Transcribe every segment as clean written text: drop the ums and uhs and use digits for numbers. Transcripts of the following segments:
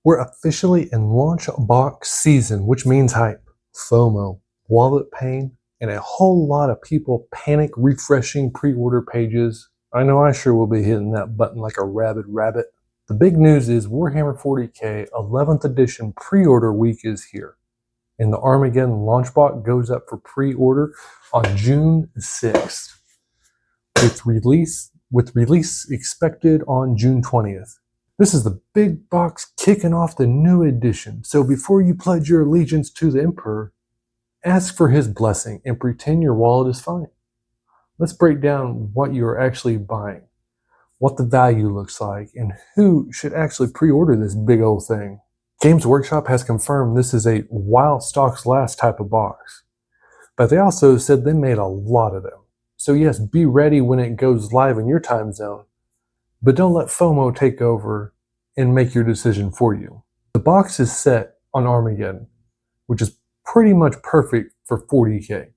We're officially in launch box season, which means hype, FOMO, wallet pain, and a whole lot of people panic refreshing pre-order pages. I know I sure will be hitting that button like a rabid rabbit. The big news is Warhammer 40k 11th edition pre-order week is here, and the Armageddon launch box goes up for pre-order on June 6th, with release expected on June 20th. This is the big box kicking off the new edition, so before you pledge your allegiance to the Emperor, ask for his blessing and pretend your wallet is fine. Let's break down what you're actually buying, what the value looks like, and who should actually pre-order this big old thing. Games Workshop has confirmed this is a while stocks last type of box, but they also said they made a lot of them. So yes, be ready when it goes live in your time zone, but don't let FOMO take over and make your decision for you. The box is set on Armageddon, which is pretty much perfect for 40k.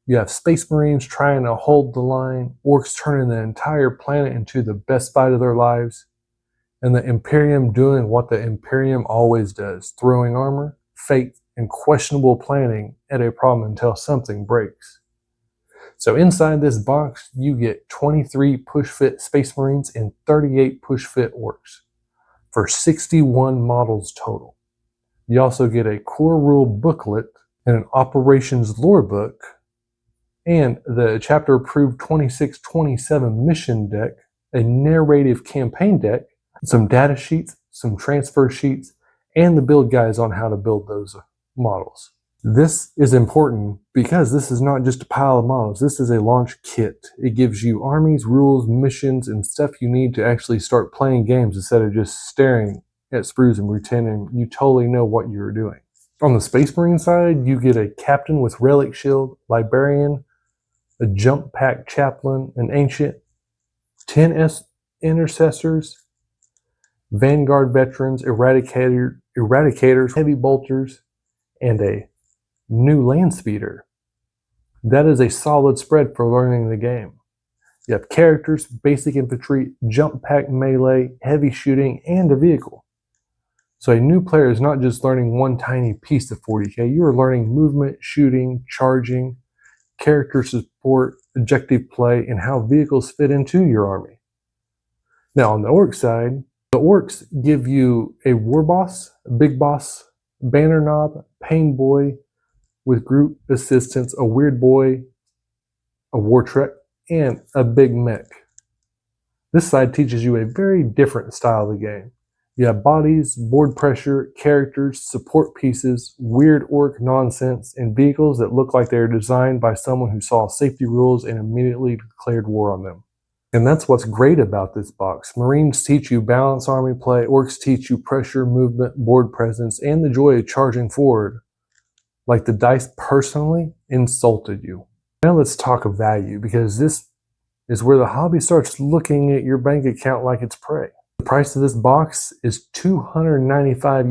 You have Space Marines trying to hold the line, Orks turning the entire planet into the best fight of their lives, and the Imperium doing what the Imperium always does, throwing armor, faith, and questionable planning at a problem until something breaks. So inside this box, you get 23 push-fit Space Marines and 38 push-fit Orks for 61 models total. You also get a core rule booklet and an operations lore book, and the chapter-approved 2627 mission deck, a narrative campaign deck, some data sheets, some transfer sheets, and the build guides on how to build those models. This is important because this is not just a pile of models. This is a launch kit. It gives you armies, rules, missions, and stuff you need to actually start playing games instead of just staring at sprues and pretending you totally know what you're doing. On the Space Marine side, you get a captain with relic shield, librarian, a jump pack chaplain, an ancient, 10 intercessors, vanguard veterans, eradicators, heavy bolters, and a new land speeder. That is a solid spread for learning the game. You have characters, basic infantry, jump pack melee, heavy shooting, and a vehicle. So a new player is not just learning one tiny piece of 40k, you are learning movement, shooting, charging, character support, objective play, and how vehicles fit into your army. Now on the Ork side, the Orks give you a war boss, a big boss, banner knob, pain boy with group assistance, a weird boy, a war trek, and a big mech. This side teaches you a very different style of the game. You have bodies, board pressure, characters, support pieces, weird Ork nonsense, and vehicles that look like they are designed by someone who saw safety rules and immediately declared war on them. And that's what's great about this box. Marines teach you balance army play, Orks teach you pressure, movement, board presence, and the joy of charging forward, like the dice personally insulted you. Now let's talk of value, because this is where the hobby starts looking at your bank account like it's prey. The price of this box is $295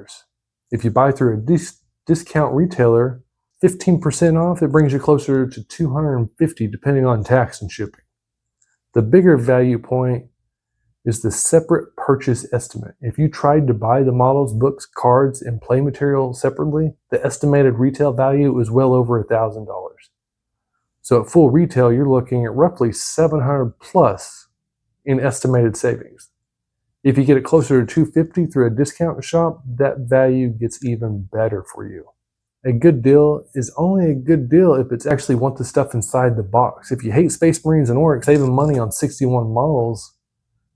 US. If you buy through a discount retailer, 15% off, it brings you closer to $250 depending on tax and shipping. The bigger value point is the separate purchase estimate. If you tried to buy the models, books, cards, and play material separately, the estimated retail value is well over $1,000. So at full retail, you're looking at roughly $700 plus in estimated savings. If you get it closer to $250 through a discount shop, that value gets even better for you. A good deal is only a good deal if it's actually want the stuff inside the box. If you hate Space Marines and Orks, saving money on 61 models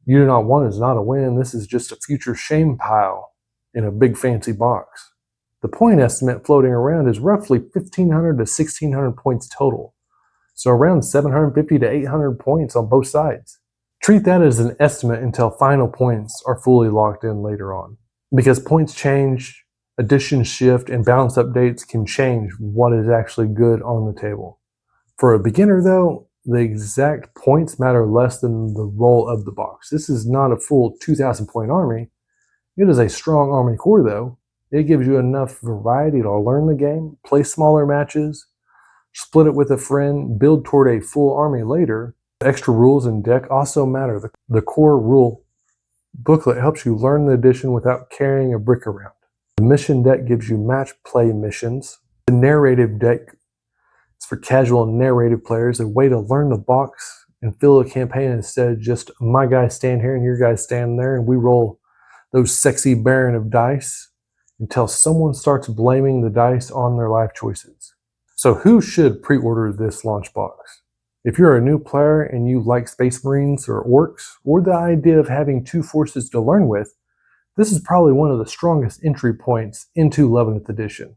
you do not want is not a win. This is just a future shame pile in a big fancy box. The point estimate floating around is roughly 1,500 to 1,600 points total. So around 750 to 800 points on both sides. Treat that as an estimate until final points are fully locked in later on. Because points change, additions shift, and balance updates can change what is actually good on the table. For a beginner though, the exact points matter less than the role of the box. This is not a full 2,000 point army. It is a strong army core though. It gives you enough variety to learn the game, play smaller matches, split it with a friend, build toward a full army later. The extra rules and deck also matter. The core rule booklet helps you learn the edition without carrying a brick around. The mission deck gives you match play missions. The narrative deck is for casual narrative players, a way to learn the box and fill a campaign instead of just my guys stand here and your guys stand there and we roll those sexy baron of dice until someone starts blaming the dice on their life choices. So who should pre-order this launch box? If you're a new player and you like Space Marines or Orks, or the idea of having two forces to learn with, this is probably one of the strongest entry points into 11th edition.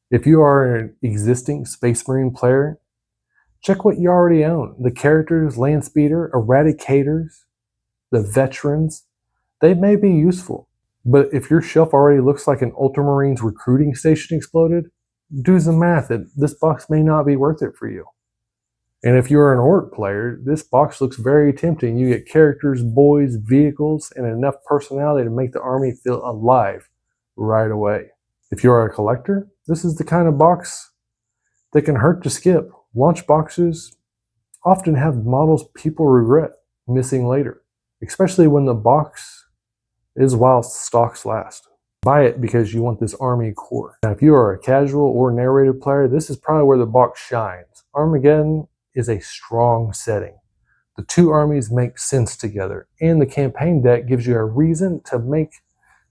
If you are an existing Space Marine player, check what you already own. The characters, Landspeeder, Eradicators, the veterans, they may be useful. But if your shelf already looks like an Ultramarines recruiting station exploded, do some math and this box may not be worth it for you. And if you're an Ork player, this box looks very tempting. You get characters, boys, vehicles, and enough personality to make the army feel alive right away. If you are a collector, this is the kind of box that can hurt to skip. Launch boxes often have models people regret missing later, especially when the box is while stocks last. Buy it because you want this army core. Now, if you are a casual or narrative player, this is probably where the box shines. Armageddon is a strong setting. The two armies make sense together, and the campaign deck gives you a reason to make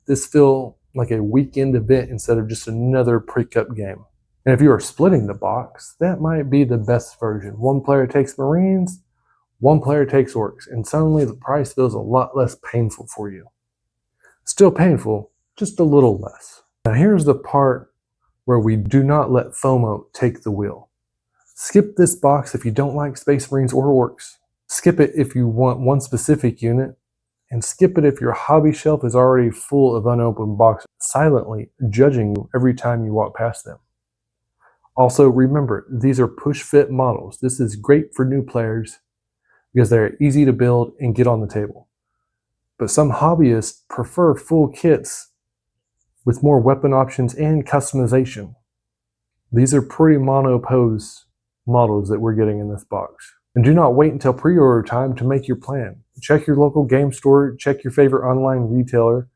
this feel like a weekend event instead of just another pre-cup game. And if you are splitting the box, that might be the best version. One player takes Marines, one player takes Orks, and suddenly the price feels a lot less painful for you. Still painful, just a little less. Now here's the part where we do not let FOMO take the wheel. Skip this box if you don't like Space Marines or Orks. Skip it if you want one specific unit, and skip it if your hobby shelf is already full of unopened boxes, silently judging you every time you walk past them. Also remember, these are push-fit models. This is great for new players because they're easy to build and get on the table. But some hobbyists prefer full kits with more weapon options and customization. These are pretty mono-pose models that we're getting in this box. And do not wait until pre-order time to make your plan. Check your local game store, check your favorite online retailer,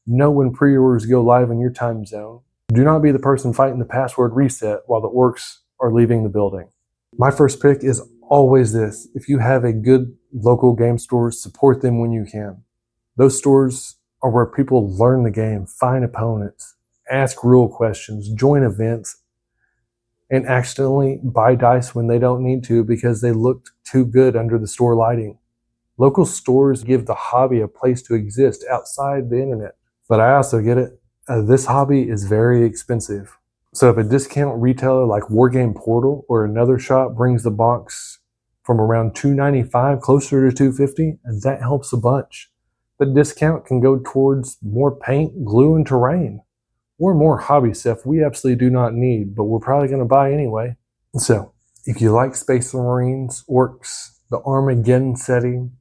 know when pre-orders go live in your time zone. Do not be the person fighting the password reset while the Orks are leaving the building. My first pick is always this. If you have a good local game store, support them when you can. Those stores are where people learn the game, find opponents, ask real questions, join events, and accidentally buy dice when they don't need to because they looked too good under the store lighting. Local stores give the hobby a place to exist outside the internet. But I also get it. This hobby is very expensive. So if a discount retailer like Wargame Portal or another shop brings the box from around $2.95 closer to $2.50, that helps a bunch. The discount can go towards more paint, glue, and terrain, or more hobby stuff we absolutely do not need, but we're probably going to buy anyway. So if you like Space Marines, Orks, the Armageddon setting,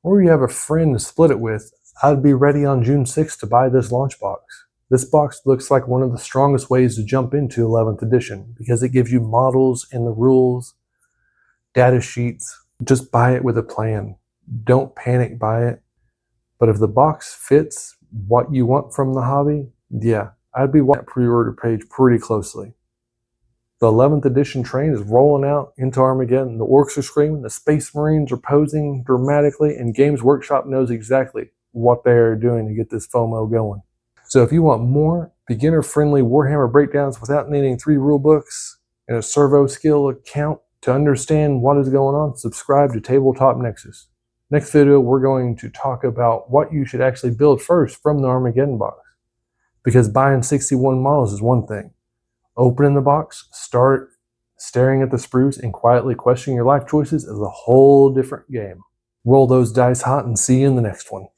or you have a friend to split it with, I'd be ready on June 6th to buy this launch box. This box looks like one of the strongest ways to jump into 11th edition because it gives you models and the rules, data sheets. Just buy it with a plan. Don't panic buy it. But if the box fits what you want from the hobby, yeah, I'd be watching that pre-order page pretty closely. The 11th edition train is rolling out into Armageddon. The Orks are screaming, the Space Marines are posing dramatically, and Games Workshop knows exactly what they are doing to get this FOMO going. So if you want more beginner-friendly Warhammer breakdowns without needing 3 rule books and a servo skill account to understand what is going on, subscribe to Tabletop Nexus. Next video, we're going to talk about what you should actually build first from the Armageddon box. Because buying 61 models is one thing. Opening the box, start staring at the sprues, and quietly questioning your life choices is a whole different game. Roll those dice hot and see you in the next one.